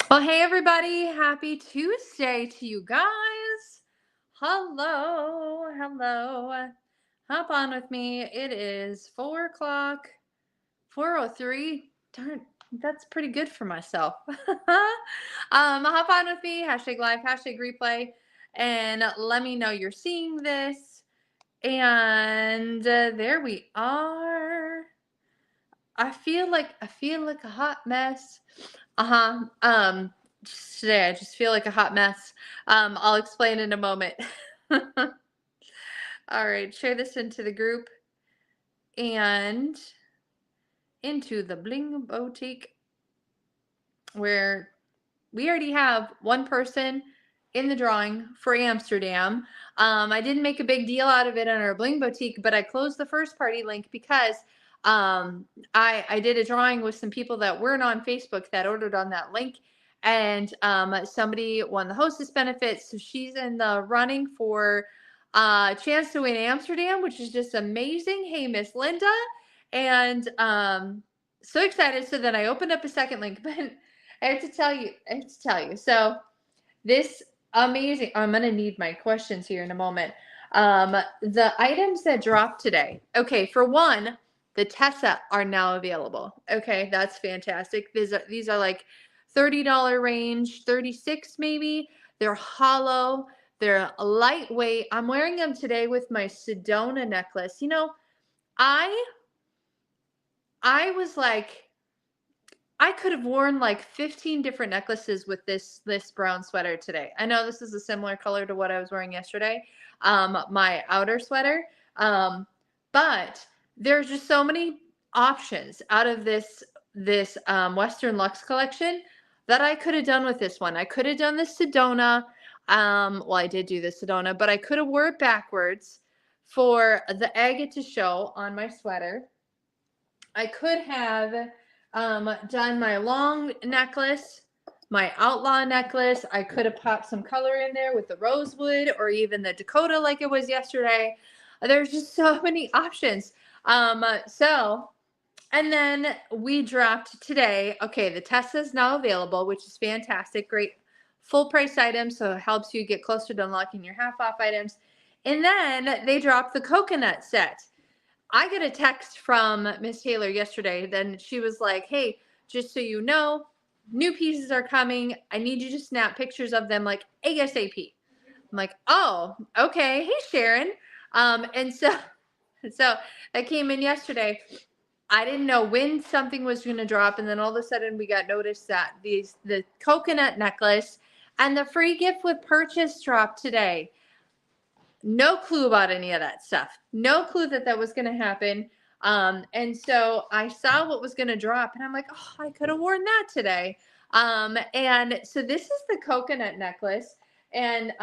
Well, hey everybody, happy Tuesday to you guys. Hello, hello. Hop on with me. It is 4 o'clock, 4:03. Darn, that's pretty good for myself. Hop on with me, hashtag live, hashtag replay, and let me know you're seeing this. And there we are. I feel like a hot mess. Uh-huh. Today I just feel like a hot mess. I'll explain in a moment. All right, share this into the group and into the Bling Boutique where we already have one person in the drawing for Amsterdam. I didn't make a big deal out of it on our Bling Boutique, but I closed the first party link because I did a drawing with some people that weren't on Facebook that ordered on that link, and somebody won the hostess benefits, so she's in the running for a chance to win Amsterdam, which is just amazing. Hey, Miss Linda, and so excited. So then I opened up a second link, but I have to tell you, So this amazing, I'm going to need my questions here in a moment. The items that dropped today. Okay, for one, the Tessa are now available. Okay, that's fantastic. These are like $30 range, 36 maybe. They're hollow. They're lightweight. I'm wearing them today with my Sedona necklace. I I was like, I could have worn like 15 different necklaces with this brown sweater today. I know this is a similar color to what I was wearing yesterday, my outer sweater. But there's just so many options out of this Western Luxe collection that I could have done with this one. I could have done the Sedona. Well, I did do the Sedona, but I could have wore it backwards for the agate to show on my sweater. I could have done my long necklace, my outlaw necklace. I could have popped some color in there with the rosewood or even the Dakota like it was yesterday. There's just so many options. And then we dropped today. Okay, the Tessa is now available, which is fantastic. Great full price item, so it helps you get closer to unlocking your half off items. And then they dropped the coconut set. I got a text from Miss Taylor yesterday. Then she was like, hey, just so you know, new pieces are coming. I need you to snap pictures of them like ASAP. I'm like, oh, okay. Hey, Sharon. And so that came in yesterday. I didn't know when something was going to drop. And then all of a sudden we got notice that the coconut necklace and the free gift with purchase dropped today. No clue about any of that stuff. No clue that was going to happen. And so I saw what was going to drop, and I'm like, oh, I could have worn that today. And so this is the coconut necklace. And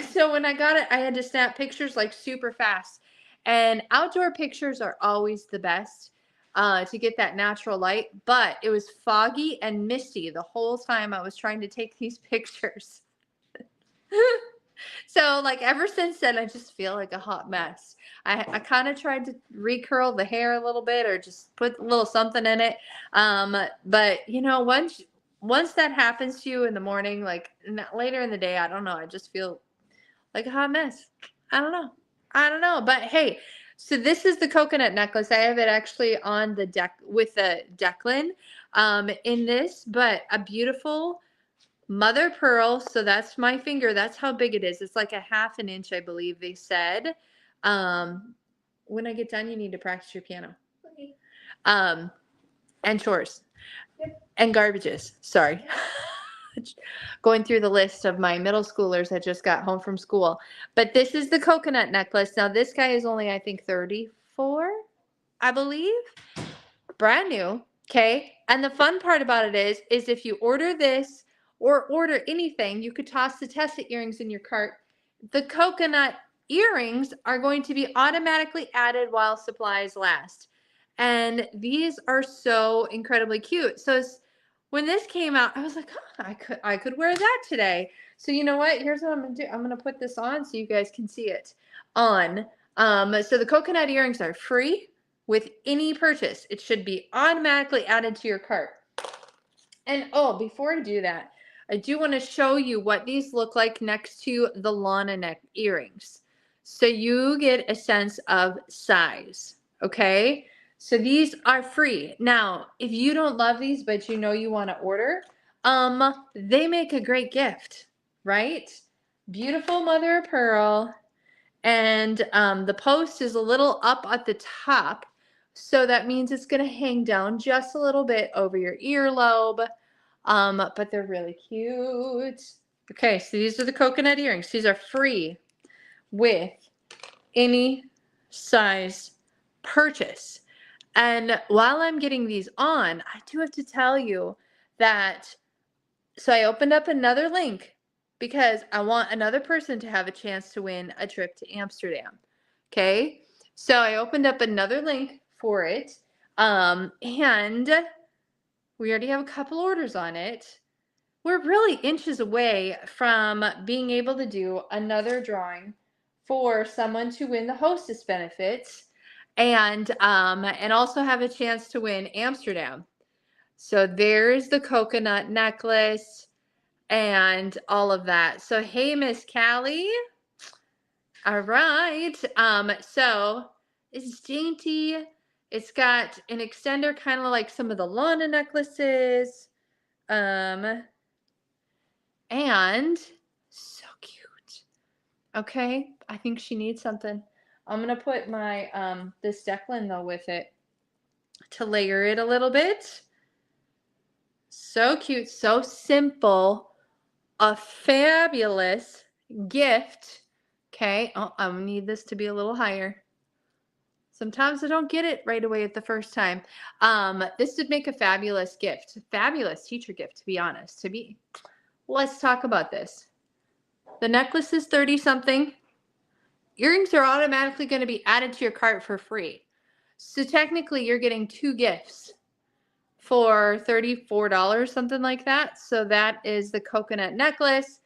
so when I got it, I had to snap pictures like super fast. And outdoor pictures are always the best to get that natural light. But it was foggy and misty the whole time I was trying to take these pictures. So like ever since then, I just feel like a hot mess. I kind of tried to recurl the hair a little bit or just put a little something in it. But once that happens to you in the morning, like later in the day, I don't know. I just feel like a hot mess. I don't know. But hey, so this is the coconut necklace. I have it actually on the deck with the Declan in this, but a beautiful mother pearl. So that's my finger. That's how big it is. It's like a half an inch, I believe they said. When I get done, you need to practice your piano. Okay. And chores. Yep. And garbages. Sorry. Going through the list of my middle schoolers that just got home from school. But this is the coconut necklace. Now this guy is only, I think, 34, I believe. Brand new. Okay. And the fun part about it is if you order this or order anything, you could toss the Tessa earrings in your cart. The coconut earrings are going to be automatically added while supplies last. And these are so incredibly cute. So when this came out, I was like, oh, I could wear that today. So you know what? Here's what I'm going to do. I'm going to put this on so you guys can see it on. So the coconut earrings are free with any purchase. It should be automatically added to your cart. And oh, before I do that, I do want to show you what these look like next to the Lana neck earrings. So you get a sense of size, okay? So these are free. Now, if you don't love these, but you know you want to order, they make a great gift, right? Beautiful mother of pearl. And the post is a little up at the top. So that means it's going to hang down just a little bit over your earlobe. But they're really cute. Okay, so these are the coconut earrings. These are free with any size purchase. And while I'm getting these on, I do have to tell you that, so I opened up another link because I want another person to have a chance to win a trip to Amsterdam. Okay, so I opened up another link for it. And we already have a couple orders on it. We're really inches away from being able to do another drawing for someone to win the hostess benefits and also have a chance to win Amsterdam. So there's the coconut necklace and all of that. So hey, Miss Callie. All right. So it's dainty. It's got an extender, kind of like some of the Lana necklaces. And so cute. Okay, I think she needs something. I'm gonna put my this Declan though with it to layer it a little bit. So cute, so simple, a fabulous gift. Okay, oh, I need this to be a little higher. Sometimes I don't get it right away at the first time. This would make a fabulous gift, fabulous teacher gift, to be honest. Let's talk about this. The necklace is 30 something. Earrings are automatically going to be added to your cart for free. So technically you're getting 2 gifts for $34, something like that. So that is the coconut necklace.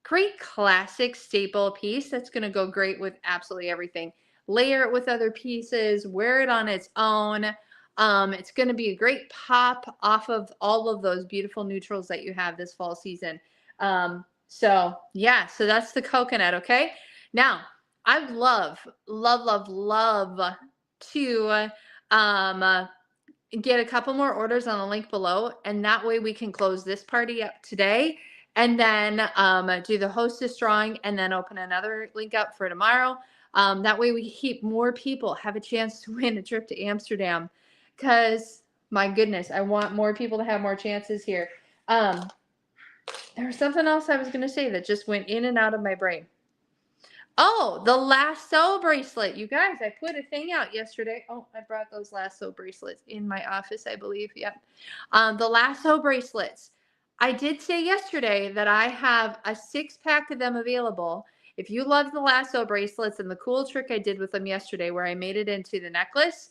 Great classic staple piece that's going to go great with absolutely everything. Layer it with other pieces, wear it on its own. It's going to be a great pop off of all of those beautiful neutrals that you have this fall season. So yeah, so that's the coconut. Okay. Now I'd love to get a couple more orders on the link below, and that way we can close this party up today and then do the hostess drawing and then open another link up for tomorrow. That way we keep more people have a chance to win a trip to Amsterdam, because my goodness, I want more people to have more chances here. There was something else I was going to say that just went in and out of my brain. Oh, the lasso bracelet. You guys, I put a thing out yesterday. Oh, I brought those lasso bracelets in my office, I believe. Yep. The lasso bracelets. I did say yesterday that I have a 6-pack of them available. If you love the lasso bracelets and the cool trick I did with them yesterday where I made it into the necklace,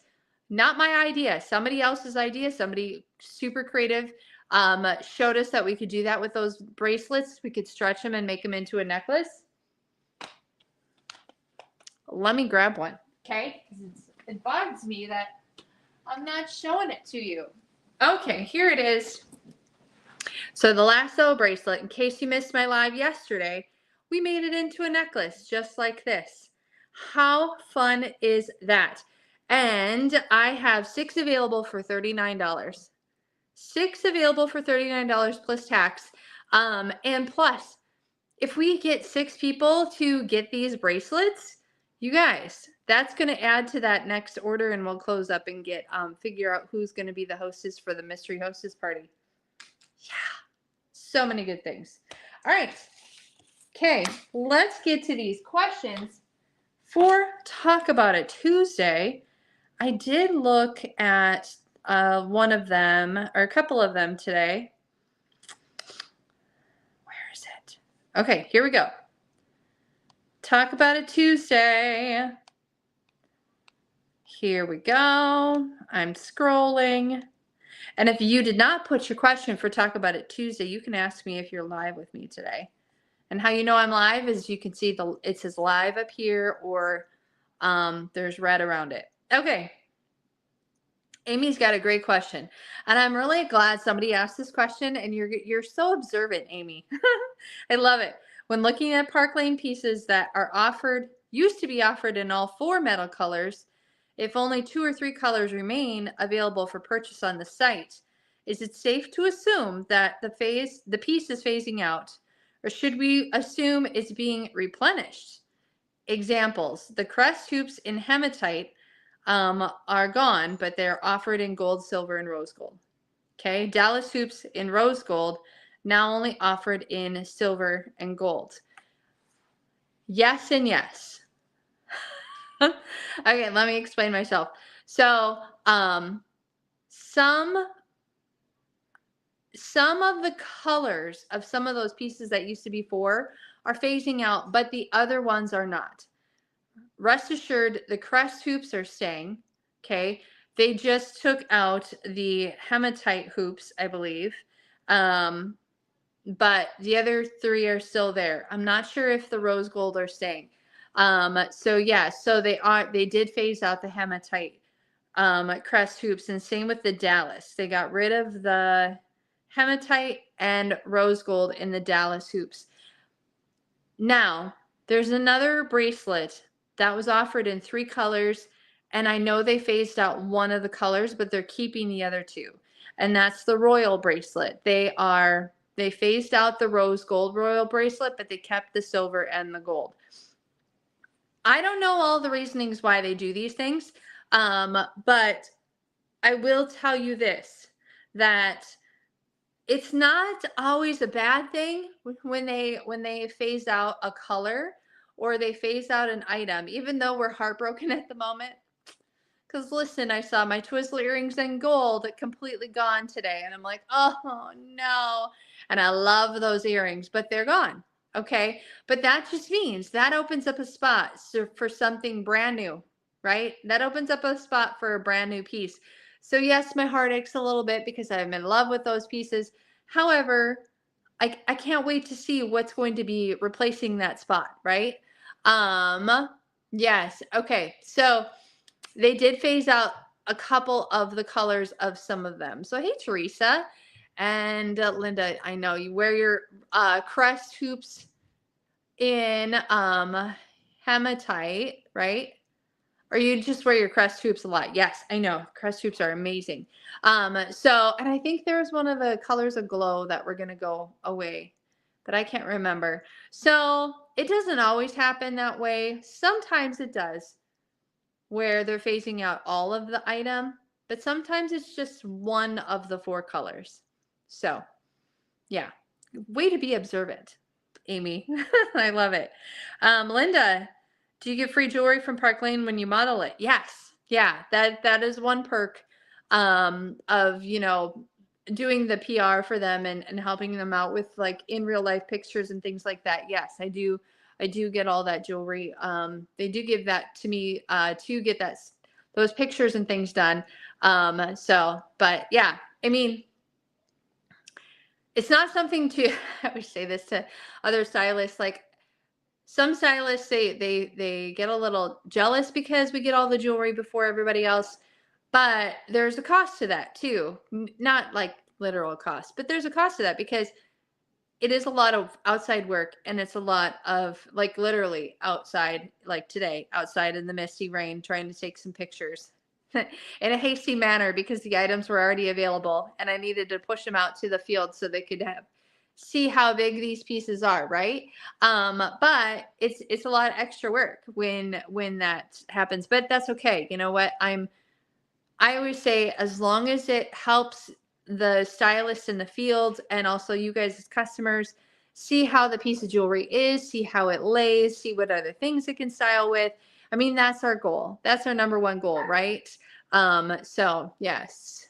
not my idea, somebody else's idea, somebody super creative showed us that we could do that with those bracelets. We could stretch them and make them into a necklace. Let me grab one, okay? Because it bugs me that I'm not showing it to you. Okay, here it is. So the lasso bracelet, in case you missed my live yesterday, we made it into a necklace just like this. How fun is that? And I have 6 available for $39. 6 available for $39 plus tax. And plus, if we get 6 people to get these bracelets, you guys, that's going to add to that next order, and we'll close up and get figure out who's going to be the hostess for the mystery hostess party. Yeah, so many good things. All right. Okay, let's get to these questions for Talk About It Tuesday. I did look at one of them, or a couple of them today. Where is it? Okay, here we go. Talk About It Tuesday. Here we go. I'm scrolling. And if you did not put your question for Talk About It Tuesday, you can ask me if you're live with me today. And how you know I'm live is you can see it says live up here, or there's red around it. Okay. Amy's got a great question, and I'm really glad somebody asked this question. And you're so observant, Amy. I love it. When looking at Park Lane pieces that are offered, used to be offered in all four metal colors, if only 2 or 3 colors remain available for purchase on the site, is it safe to assume that the piece is phasing out, or should we assume it's being replenished? Examples: the crest hoops in hematite are gone, but they're offered in gold, silver, and rose gold. Okay, Dallas hoops in rose gold, now only offered in silver and gold. Yes and yes. Okay, let me explain myself. So, some of the colors of some of those pieces that used to be 4 are phasing out, but the other ones are not. Rest assured, the crest hoops are staying. Okay, they just took out the hematite hoops, I believe, but the other 3 are still there. I'm not sure if the rose gold are staying. So yeah, so they did phase out the hematite crest hoops, and same with the Dallas. They got rid of the hematite and rose gold in the Dallas hoops. Now, there's another bracelet that was offered in 3 colors, and I know they phased out one of the colors, but they're keeping the other 2. And that's the royal bracelet. They phased out the rose gold royal bracelet, but they kept the silver and the gold. I don't know all the reasonings why they do these things, but I will tell you this, that it's not always a bad thing when they phase out a color or they phase out an item, even though we're heartbroken at the moment. Because listen, I saw my Twizzler earrings in gold completely gone today, and I'm like, oh no. And I love those earrings, but they're gone. Okay, but that just means that opens up a spot for something brand new, right? That opens up a spot for a brand new piece. So yes, my heart aches a little bit because I'm in love with those pieces. However, I can't wait to see what's going to be replacing that spot, right? Yes. Okay. So they did phase out a couple of the colors of some of them. So hey, Teresa and Linda, I know you wear your crest hoops in hematite, right? Or you just wear your crest hoops a lot? Yes, I know. Crest hoops are amazing. So, and I think there's one of the colors of glow that we're going to go away, but I can't remember. So it doesn't always happen that way. Sometimes it does, where they're phasing out all of the item, but sometimes it's just one of the 4 colors. So yeah, way to be observant, Amy. I love it. Linda, do you get free jewelry from Park Lane when you model it? Yes. Yeah, that is one perk of, doing the PR for them and helping them out with like in real life pictures and things like that. Yes, I do get all that jewelry. They do give that to me to get those pictures and things done. But yeah, I mean, it's not something to, I always say this to other stylists, like some stylists say they get a little jealous because we get all the jewelry before everybody else, but there's a cost to that too. Not like literal cost, but there's a cost to that because it is a lot of outside work, and it's a lot of like literally outside, like today, outside in the misty rain, trying to take some pictures in a hasty manner because the items were already available and I needed to push them out to the field so they could see how big these pieces are, right? But it's a lot of extra work when that happens, but that's okay. You know what? I always say, as long as it helps the stylists in the field and also you guys as customers see how the piece of jewelry is, see how it lays, see what other things it can style with. I mean, that's our goal. That's our number one goal, right? So yes.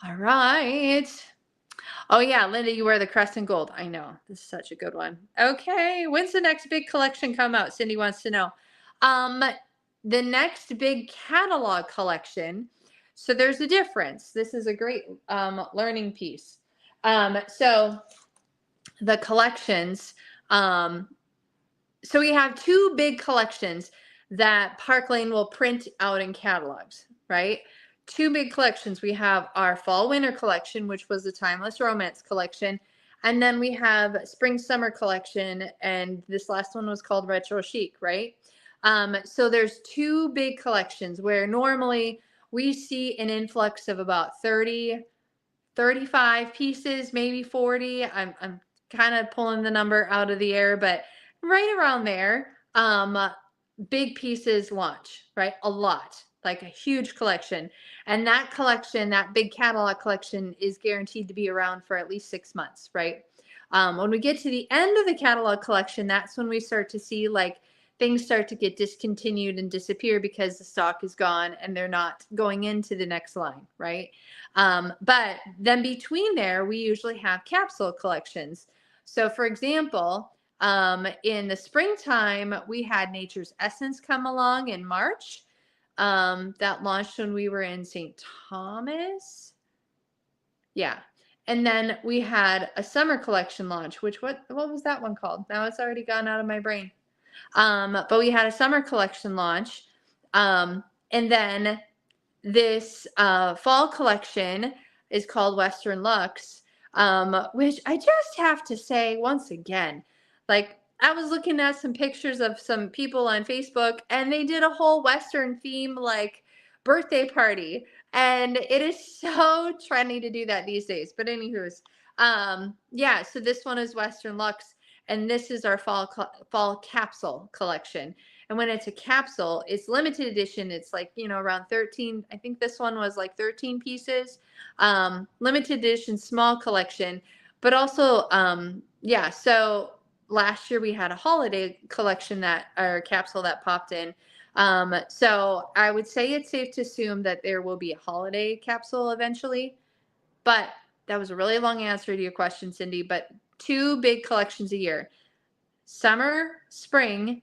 All right. Oh yeah, Linda, you wear the crest and gold. I know. This is such a good one. Okay. When's the next big collection come out? Cindy wants to know. The next big catalog collection. So there's a difference. This is a great learning piece. So the collections, so we have 2 big collections that Park Lane will print out in catalogs, right? two big collections. We have our fall winter collection, which was the timeless romance collection. And then we have spring summer collection. And this last one was called retro chic, right? So there's two big collections where normally we see an influx of about 30, 35 pieces, maybe 40. I'm kind of pulling the number out of the air, but right around there. Big pieces launch, right? A lot, like a huge collection. And that collection, that big catalog collection, is guaranteed to be around for at least 6 months, right? When we get to the end of the catalog collection, that's when we start to see like things start to get discontinued and disappear because the stock is gone and they're not going into the next line, right? But then between there, we usually have capsule collections. So, for example, in the springtime, we had Nature's Essence come along in March. That launched when we were in St. Thomas. Yeah. And then we had a summer collection launch, which what was that one called? Now it's already gone out of my brain. But we had a summer collection launch. And then this fall collection is called Western Luxe, which I just have to say once again, like I was looking at some pictures of some people on Facebook and they did a whole Western theme like birthday party. And it is so trendy to do that these days. But anywho's, yeah, so this one is Western Luxe and this is our fall capsule collection. And when it's a capsule, it's limited edition. It's like, around 13. I think this one was like 13 pieces. Limited edition, small collection. But also, yeah, so last year we had a holiday collection or capsule that popped in. So I would say it's safe to assume that there will be a holiday capsule eventually. But that was a really long answer to your question, Cindy. But two big collections a year. Summer, spring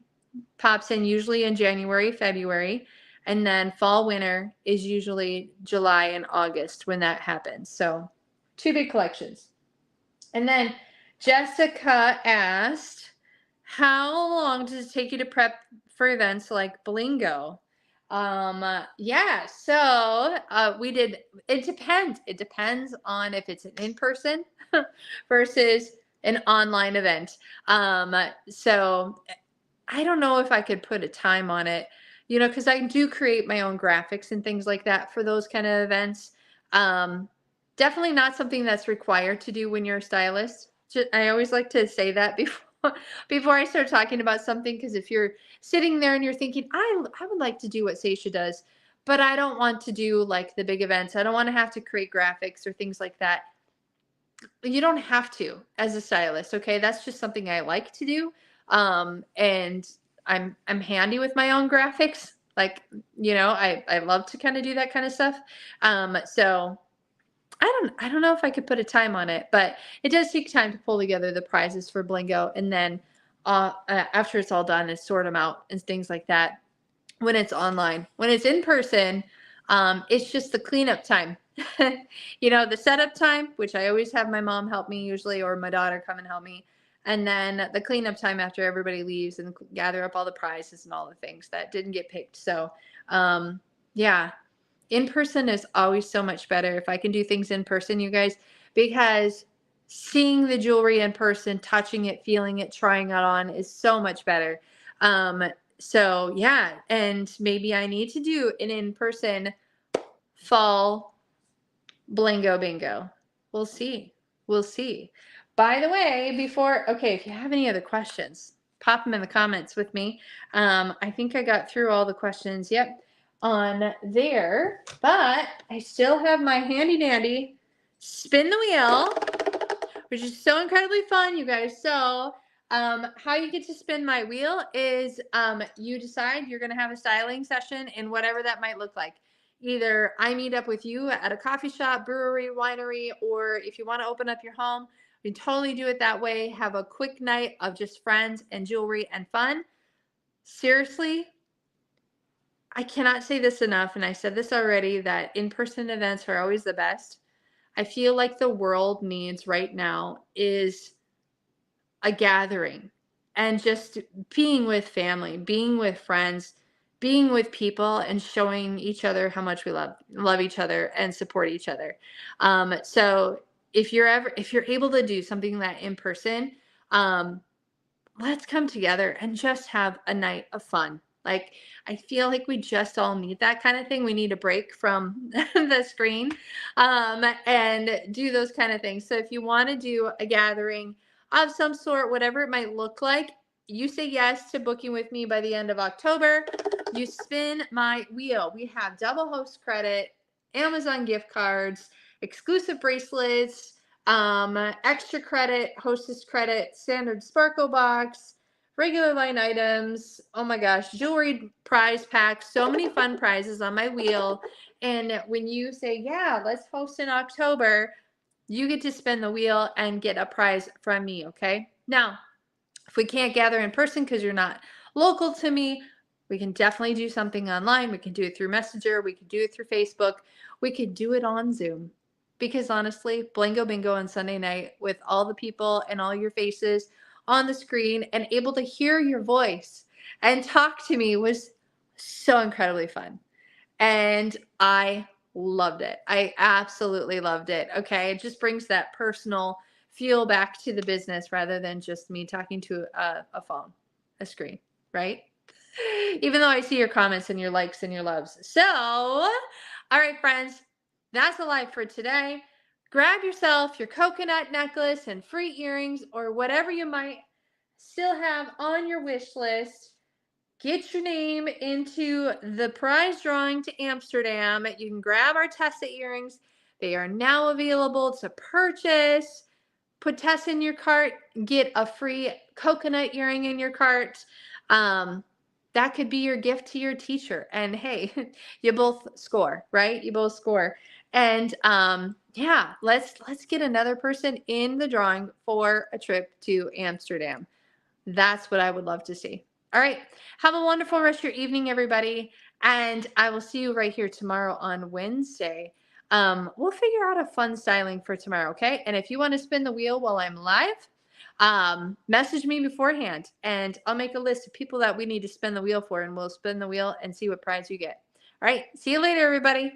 pops in usually in January, February, and then fall winter is usually July and August when that happens. So two big collections. And then Jessica asked, how long does it take you to prep for events like Blingo? Yeah, so it depends. It depends on if it's an in-person versus an online event. So I don't know if I could put a time on it, because I do create my own graphics and things like that for those kind of events. Definitely not something that's required to do when you're a stylist. I always like to say that before I start talking about something, because if you're sitting there and you're thinking, I would like to do what Seisha does, but I don't want to do like the big events. I don't want to have to create graphics or things like that. You don't have to as a stylist, okay? That's just something I like to do. And I'm handy with my own graphics. Like, I love to kind of do that kind of stuff. So I don't know if I could put a time on it, but it does take time to pull together the prizes for Blingo. And then after it's all done and sort them out and things like that when it's online. When it's in person, it's just the cleanup time. The setup time, which I always have my mom help me usually, or my daughter come and help me. And then the cleanup time after everybody leaves and gather up all the prizes and all the things that didn't get picked. So, yeah, in person is always so much better if I can do things in person, you guys, because seeing the jewelry in person, touching it, feeling it, trying it on is so much better. So yeah, and maybe I need to do an in-person fall Blingo bingo. We'll see. We'll see. By the way, if you have any other questions, pop them in the comments with me. I think I got through all the questions. Yep. On there, but I still have my handy dandy spin the wheel, which is so incredibly fun, you guys. So how you get to spin my wheel is you decide you're going to have a styling session and whatever that might look like. Either I meet up with you at a coffee shop, brewery, winery, or if you want to open up your home, we can totally do it that way. Have a quick night of just friends and jewelry and fun. Seriously, I cannot say this enough, and I said this already, that in-person events are always the best. I feel like the world needs right now is a gathering and just being with family, being with friends, being with people and showing each other how much we love each other and support each other. So if you're able to do something that in person, um, let's come together and just have a night of fun. Like, I feel like we just all need that kind of thing. We need a break from the screen, and do those kind of things. So if you want to do a gathering of some sort, whatever it might look like, you say yes to booking with me by the end of October. You spin my wheel. We have double host credit, Amazon gift cards, exclusive bracelets, extra credit, hostess credit, standard sparkle box, regular line items. Oh my gosh, jewelry prize pack. So many fun prizes on my wheel. And when you say, yeah, let's host in October, you get to spin the wheel and get a prize from me. Okay. Now, if we can't gather in person because you're not local to me, we can definitely do something online. We can do it through Messenger. We can do it through Facebook. We could do it on Zoom. Because honestly, Blingo Bingo on Sunday night with all the people and all your faces on the screen and able to hear your voice and talk to me was so incredibly fun. And I loved it. I absolutely loved it. Okay. It just brings that personal feel back to the business rather than just me talking to a phone, a screen, right? Even though I see your comments and your likes and your loves. So, all right, friends, that's a live for today. Grab yourself your coconut necklace and free earrings or whatever you might still have on your wish list. Get your name into the prize drawing to Amsterdam. You can grab our Tessa earrings. They are now available to purchase. Put Tessa in your cart. Get a free coconut earring in your cart. That could be your gift to your teacher. And hey, you both score, right? You both score. And yeah, let's get another person in the drawing for a trip to Amsterdam. That's what I would love to see. All right. Have a wonderful rest of your evening, everybody. And I will see you right here tomorrow on Wednesday. We'll figure out a fun styling for tomorrow, okay? And if you want to spin the wheel while I'm live, message me beforehand and I'll make a list of people that we need to spin the wheel for and we'll spin the wheel and see what prize you get. All right. See you later, everybody.